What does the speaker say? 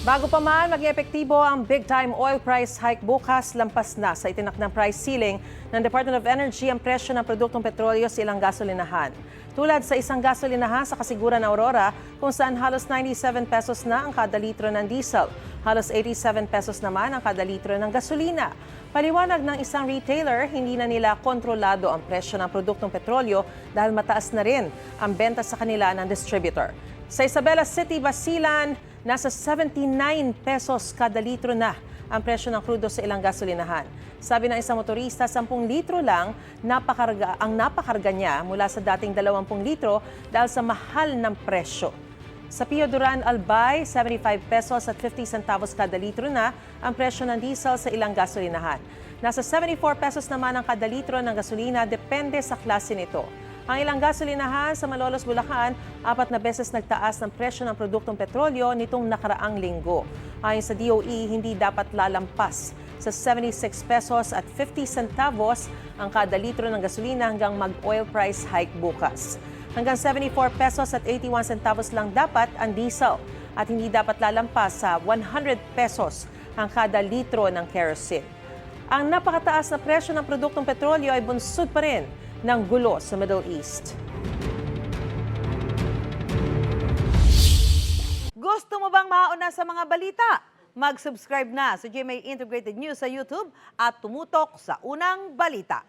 Bago pa man maging epektibo ang big-time oil price hike bukas, lampas na sa itinakdang price ceiling ng Department of Energy ang presyo ng produktong petrolyo sa ilang gasolinahan. Tulad sa isang gasolinahan sa Kasiguran Aurora kung saan halos 97 pesos na ang kada litro ng diesel, halos 87 pesos naman ang kada litro ng gasolina. Paliwanag ng isang retailer, hindi na nila kontrolado ang presyo ng produktong petrolyo dahil mataas na rin ang benta sa kanila ng distributor. Sa Isabela City, Basilan, nasa 79 pesos kada litro na ang presyo ng krudo sa ilang gasolinahan. Sabi ng isang motorista, 10 litro lang ang napakarga niya mula sa dating 20 litro dahil sa mahal ng presyo. Sa Pio Duran, Albay, 75 pesos at 50 centavos kada litro na ang presyo ng diesel sa ilang gasolinahan. Nasa 74 pesos naman ang kada litro ng gasolina, depende sa klase nito. Ang ilang gasolinahan sa Malolos, Bulacan, 4 na beses nagtaas ng presyo ng produktong petrolyo nitong nakaraang linggo. Ayon sa DOE, hindi dapat lalampas sa 76 pesos at 50 centavos ang kada litro ng gasolina hanggang mag-oil price hike bukas. Hanggang 74 pesos at 81 centavos lang dapat ang diesel at hindi dapat lalampas sa 100 pesos ang kada litro ng kerosene. Ang napakataas na presyo ng produktong petrolyo ay bunsod pa rin ng gulo sa Middle East. Gusto mo bang mauna sa mga balita? Mag-subscribe na sa GMA Integrated News sa YouTube at tumutok sa unang balita.